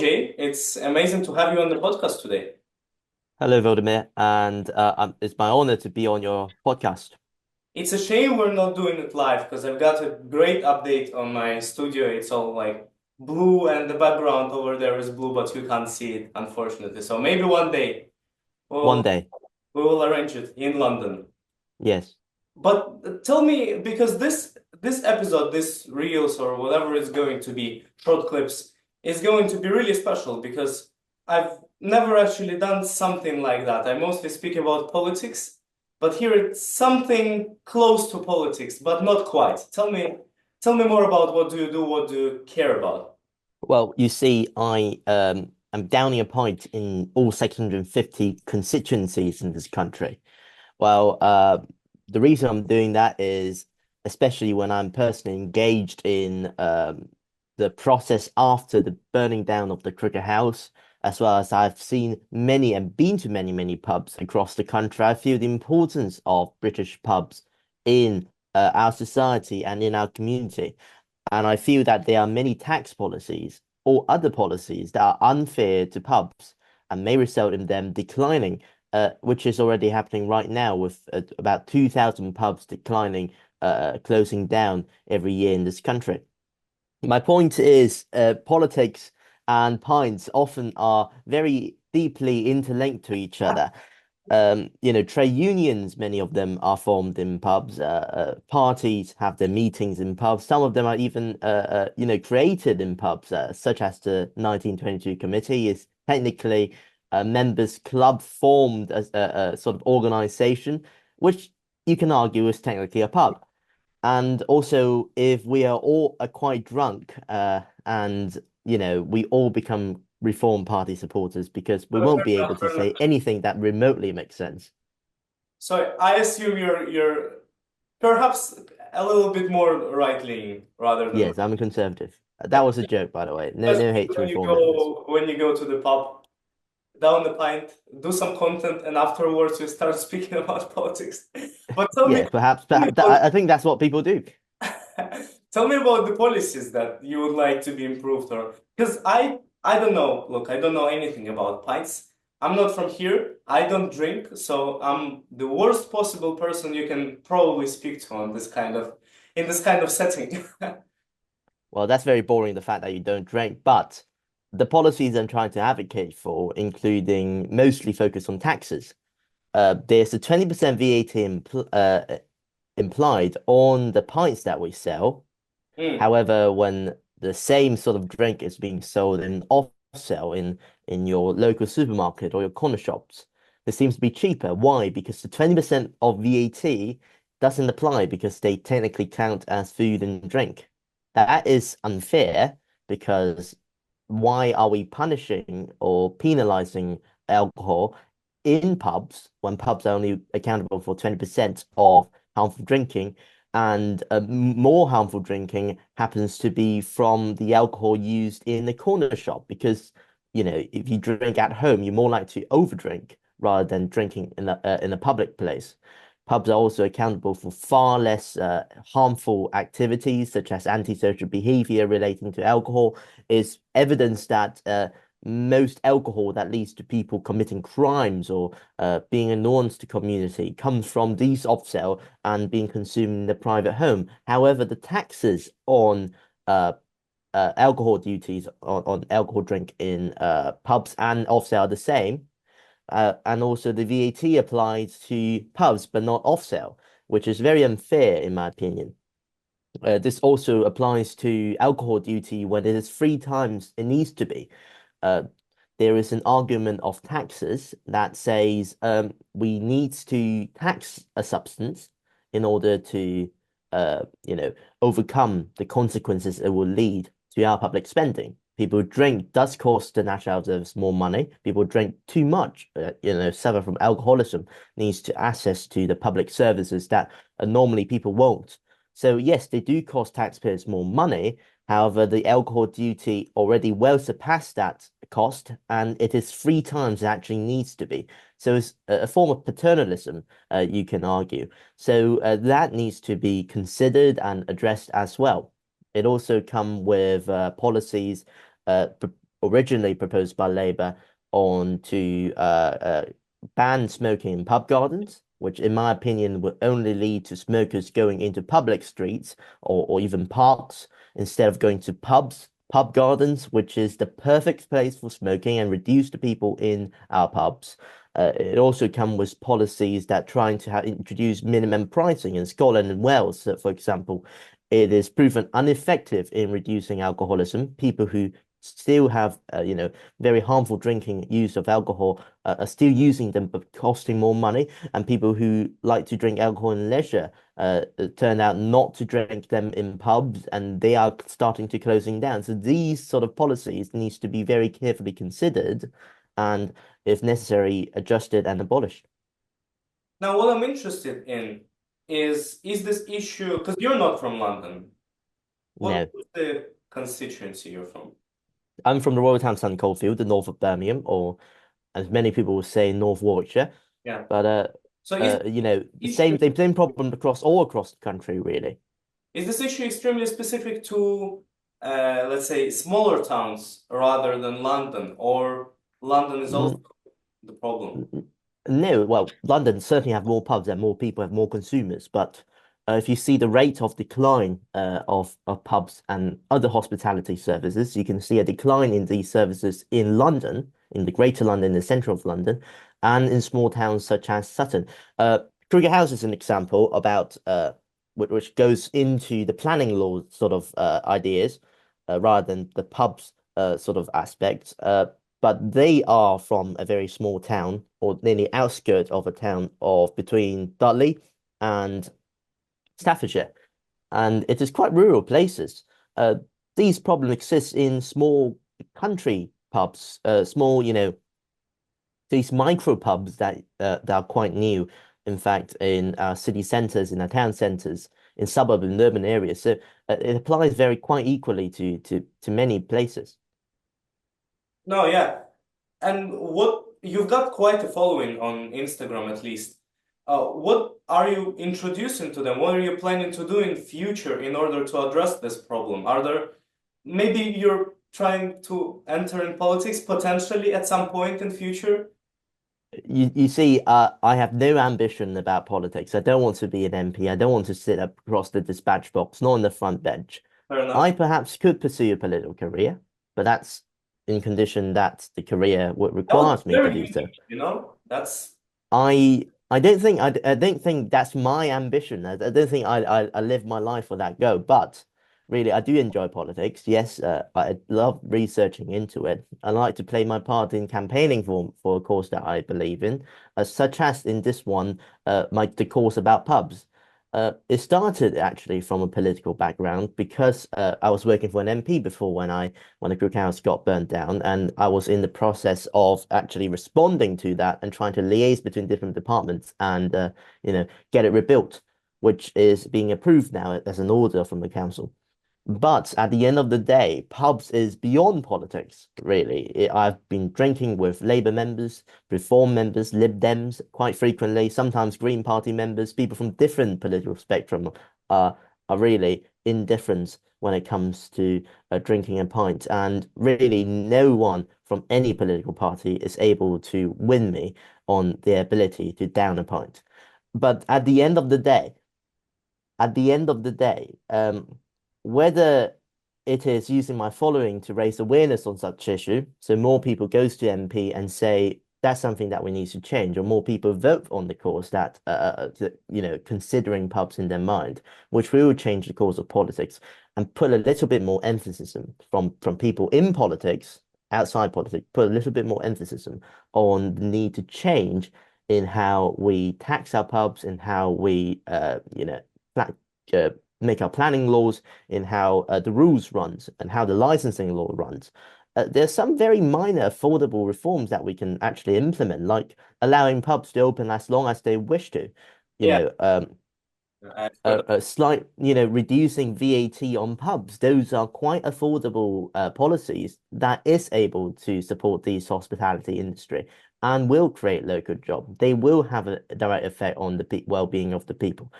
Jay. It's amazing to have you on the podcast today. Hello, Vladimir, and it's my honor to be on your podcast. It's a shame we're not doing it live because I've got a great update on my studio. It's all like blue and the background over there is blue, but you can't see it, unfortunately. So maybe one day One we'll day, we will arrange it in London. yes. But tell me, because this episode, this reels or whatever it's going to be, short clips, is going to be really special because I've never actually done something like that. I mostly speak about politics, but here it's something close to politics, but not quite. Tell me more about what do you do, what do you care about? Well, you see, I am downing a pint in all 650 constituencies in this country. Well, the reason I'm doing that is, especially when I'm personally engaged in the process after the burning down of the Cricket House, as well as I've seen many and been to many, many pubs across the country. I feel the importance of British pubs in our society and in our community. And I feel that there are many tax policies or other policies that are unfair to pubs and may result in them declining, which is already happening right now with about 2,000 pubs declining, closing down every year in this country. My point is, politics and pints often are very deeply interlinked to each other. Trade unions, many of them are formed in pubs. Parties have their meetings in pubs. Some of them are even, created in pubs, such as the 1922 committee is technically a members' club formed as a sort of organization, which you can argue is technically a pub. And also, if we are all quite drunk, and we all become Reform Party supporters because we won't be able to say anything that remotely makes sense. So I assume you're perhaps a little bit more right-leaning rather than Yes, I'm a conservative. That was a joke, by the way. No, just no hate to when you Reform members. go to the pub, down the pint, do some content, and afterwards you start speaking about politics. But Yes, perhaps, tell me perhaps about, I think that's what people do. tell me about the policies that you would like to be improved, or because I don't know. Look, I don't know anything about pints. I'm not from here. I don't drink, so I'm the worst possible person you can probably speak to on this kind of in this kind of setting. Well, that's very boring, the fact that you don't drink, but the policies I'm trying to advocate for, including mostly focus on taxes. There's a 20% VAT implied on the pints that we sell. Mm. However, when the same sort of drink is being sold in off sale in your local supermarket or your corner shops, it seems to be cheaper. Why? Because the 20% of VAT doesn't apply because they technically count as food and drink. That is unfair because why are we punishing or penalizing alcohol in pubs when pubs are only accountable for 20% of harmful drinking? And more harmful drinking happens to be from the alcohol used in the corner shop because, if you drink at home, you're more likely to overdrink rather than drinking in a public place. Pubs are also accountable for far less harmful activities, such as antisocial behavior relating to alcohol, is evidence that most alcohol that leads to people committing crimes or being a nuisance to community comes from these off-sale and being consumed in the private home. However, the taxes on alcohol duties on alcohol drink in pubs and off-sale are the same. And also the VAT applies to pubs but not off-sale, which is very unfair in my opinion. This also applies to alcohol duty when it is 3 times it needs to be. Uh, there is an argument of taxes that says we need to tax a substance in order to, overcome the consequences it will lead to our public spending. People drink does cost the national reserves more money. People drink too much, suffer from alcoholism, needs to access to the public services that normally people won't. So yes, they do cost taxpayers more money. However, the alcohol duty already well surpassed that cost, and it is 3 times it actually needs to be. So it's a form of paternalism, you can argue. So that needs to be considered and addressed as well. It also come with policies originally proposed by Labour on to ban smoking in pub gardens, which in my opinion would only lead to smokers going into public streets or even parks instead of going to pub gardens, which is the perfect place for smoking and reduce the people in our pubs. It also comes with policies that trying to introduce minimum pricing in Scotland and Wales. So, for example, it is proven ineffective in reducing alcoholism. People who still have, very harmful drinking use of alcohol are still using them, but costing more money. And people who like to drink alcohol in leisure turn out not to drink them in pubs, and they are starting to closing down. So these sort of policies needs to be very carefully considered, and if necessary, adjusted and abolished. Now, what I'm interested in is this issue, because you're not from London. What No, is the constituency you're from? I'm from the Royal Town Sun Coalfield, the north of Birmingham, or as many people will say, North Warwickshire. Yeah. But So is the issue same problem across the country, really. is this issue extremely specific to let's say smaller towns rather than London, or London is also Mm, the problem? No, well, London certainly have more pubs and more people have more consumers, but if you see the rate of decline of pubs and other hospitality services, you can see a decline in these services in London, in the Greater London, the centre of London, and in small towns such as Sutton. Kruger House is an example about which goes into the planning law sort of ideas rather than the pubs sort of aspects. But they are from a very small town or nearly outskirts of a town of between Dudley and Staffordshire, and it is quite rural places. Uh, these problems exist in small country pubs, small, these micro pubs that are quite new, in fact, in our city centres, in our town centres, in suburban and urban areas. So it applies very quite equally to many places. No, yeah. And what you've got quite a following on Instagram at least. What are you introducing to them? What are you planning to do in future in order to address this problem? Are there maybe you're trying to enter in politics potentially at some point in future? You see, I have no ambition about politics. I don't want to be an MP. I don't want to sit up across the dispatch box, nor on the front bench. Fair enough. I perhaps could pursue a political career, but that's in condition that the career That would requires be me to very do so. unique, you know? That's I don't think that's my ambition. I don't think I live my life for that go. But really, I do enjoy politics. Yes, I love researching into it. I like to play my part in campaigning for a cause that I believe in, such as in this one, the cause about pubs. It started actually from a political background because I was working for an MP before when the Crook House got burnt down, and I was in the process of actually responding to that and trying to liaise between different departments and get it rebuilt, which is being approved now as an order from the council. But at the end of the day, pubs is beyond politics, really. I've been drinking with Labour members, Reform members, Lib Dems quite frequently, sometimes Green Party members, people from different political spectrum are really indifferent when it comes to drinking a pint. And really, no one from any political party is able to win me on their ability to down a pint. But at the end of the day, whether it is using my following to raise awareness on such issue, so more people goes to MP and say that's something that we need to change, or more people vote on the cause considering pubs in their mind, which will change the course of politics and put a little bit more emphasis from people in politics, outside politics, put a little bit more emphasis on the need to change in how we tax our pubs and how we pla- uh, make our planning laws, in how the rules runs and how the licensing law runs. There's some very minor affordable reforms that we can actually implement, like allowing pubs to open as long as they wish to. You Yeah, know, I've heard of a slight, reducing VAT on pubs. Those are quite affordable policies that is able to support the hospitality industry and will create local jobs. They will have a direct effect on the well-being of the people.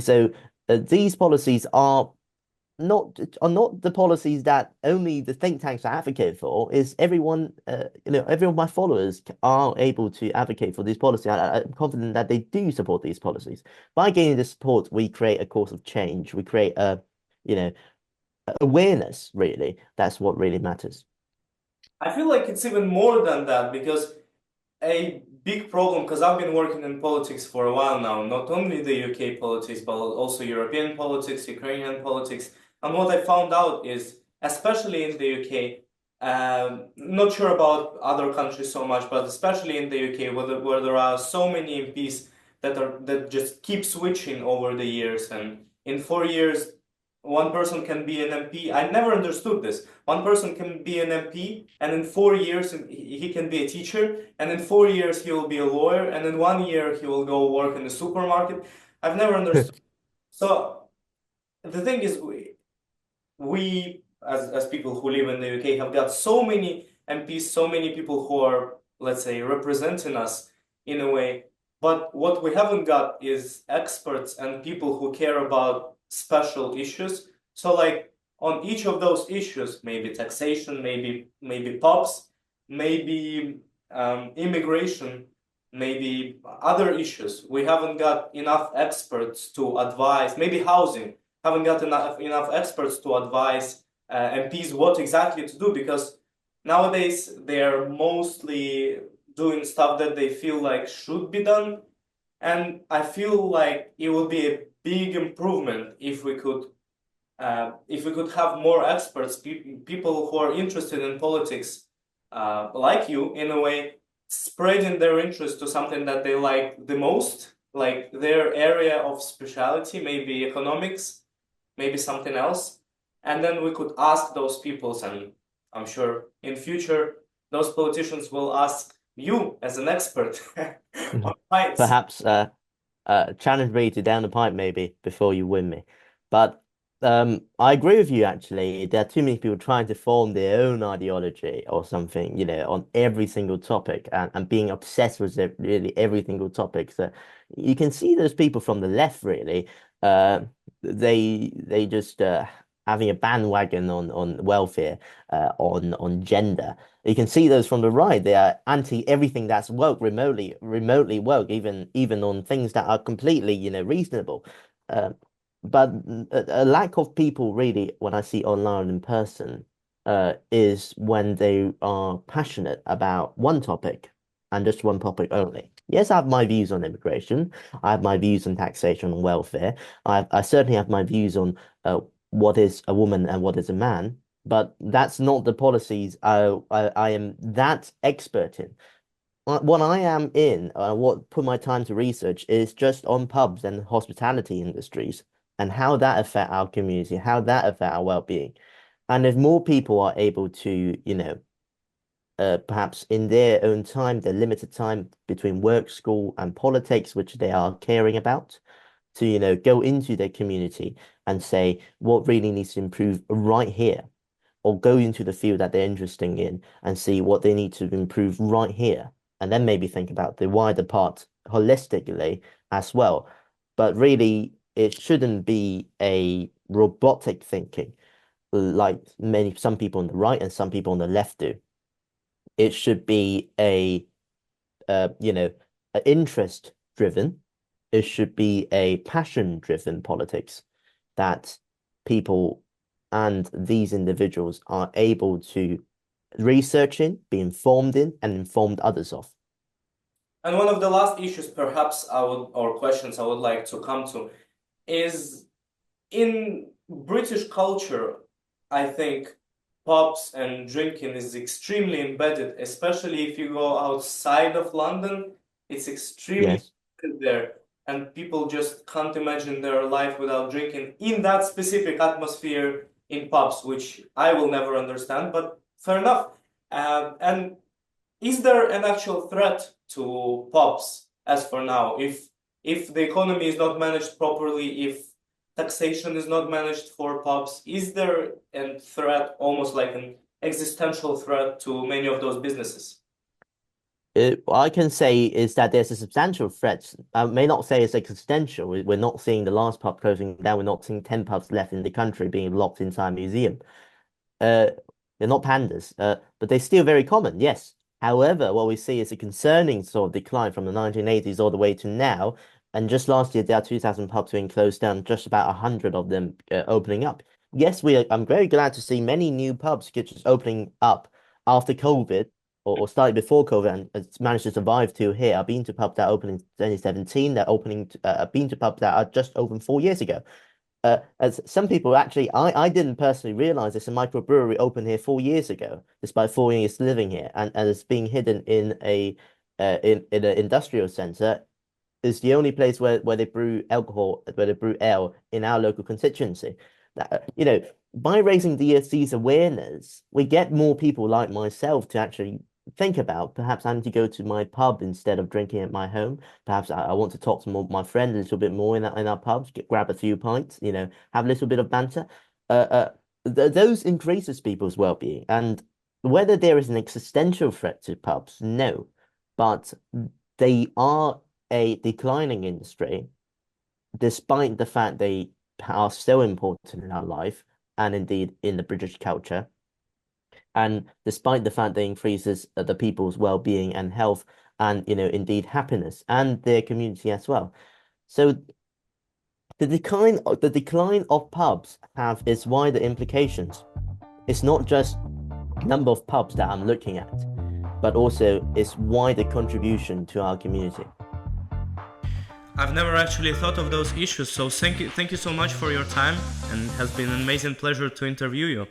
So these policies are not the policies that only the think tanks advocate for. Is everyone, every of my followers are able to advocate for these policies. I'm confident that they do support these policies. By gaining the support, we create a course of change. We create you know, awareness. Really, that's what really matters. I feel like it's even more than that because a big problem, because I've been working in politics for a while now, not only the UK politics, but also European politics, Ukrainian politics. And what I found out is, especially in the UK, not sure about other countries so much, but especially in the UK, where there are so many MPs that just keep switching over the years, and in 4 years, one person can be an MP. I never understood this. One person can be an MP, and in 4 years he can be a teacher, and in 4 years he will be a lawyer, and in 1 year he will go work in the supermarket. I've never understood. So the thing is, we as people who live in the UK have got so many MPs, so many people who are, let's say, representing us in a way. But what we haven't got is experts and people who care about special issues. So like on each of those issues, maybe taxation, maybe POPs, maybe immigration, maybe other issues, we haven't got enough experts to advise, maybe housing haven't got enough experts to advise MPs what exactly to do, because nowadays they're mostly doing stuff that they feel like should be done. And I feel like it would be a big improvement if we could have more experts, people who are interested in politics, like you, in a way, spreading their interest to something that they like the most, like their area of specialty, maybe economics, maybe something else. And then we could ask those people, and I'm sure in future those politicians will ask you as an expert on rights. Perhaps challenge me to down the pipe maybe before you win me. But I agree with you actually. There are too many people trying to form their own ideology or something, on every single topic and being obsessed with really every single topic. So you can see those people from the left really. They just having a bandwagon on welfare, on gender. You can see those from the right. They are anti everything that's woke, remotely woke, even on things that are completely, reasonable. Uh, but a lack of people really, when I see online in person, is when they are passionate about one topic and just one topic only. Yes, I have my views on immigration. I have my views on taxation and welfare. I certainly have my views on what is a woman and what is a man. But that's not the policies I am that expert in. What I am in, what put my time to research is just on pubs and hospitality industries and how that affect our community, how that affect our well-being. And if more people are able to, perhaps in their own time, their limited time between work, school, and politics, which they are caring about, to, go into their community and say what really needs to improve right here, or go into the field that they're interested in and see what they need to improve right here, and then maybe think about the wider part holistically as well. But really, it shouldn't be a robotic thinking like some people on the right and some people on the left do. It should be a interest driven. It should be a passion driven politics that people and these individuals are able to research in, be informed in, and informed others of. And one of the last issues, perhaps or questions I would like to come to, is in British culture, I think pubs and drinking is extremely embedded, especially if you go outside of London, it's extremely Yes. embedded there. And people just can't imagine their life without drinking in that specific atmosphere in pubs, which I will never understand, but fair enough. And is there an actual threat to pubs as for now? If the economy is not managed properly, if taxation is not managed for pubs, is there a threat, almost like an existential threat to many of those businesses? I can say is that there's a substantial threat. I may not say it's existential. We're not seeing the last pub closing down. We're not seeing 10 pubs left in the country being locked inside a museum. Uh, they're not pandas, but they're still very common, yes. However, what we see is a concerning sort of decline from the 1980s all the way to now. And just last year, there are 2,000 pubs being closed down, just about 100 of them opening up. Yes, I'm very glad to see many new pubs just opening up after COVID or started before COVID and it's managed to survive till here. I've been to pubs that opened in 2017, I've been to pubs that are just opened 4 years ago. As some people actually, I didn't personally realize there's a microbrewery opened here 4 years ago, despite 4 years living here, and it's being hidden in in an industrial center. It's the only place where they brew alcohol, where they brew ale in our local constituency. By raising these awareness, we get more people like myself to actually think about perhaps I need to go to my pub instead of drinking at my home. Perhaps I want to talk to my friend a little bit more in our pubs, grab a few pints, have a little bit of banter. Those increases people's well-being. And whether there is an existential threat to pubs, no. But they are a declining industry, despite the fact they are so important in our life and indeed in the British culture. And despite the fact that it increases the people's well-being and health and, indeed happiness and their community as well. So the decline of pubs have its wider implications. It's not just number of pubs that I'm looking at, but also its wider contribution to our community. I've never actually thought of those issues, so thank you so much for your time, and it has been an amazing pleasure to interview you.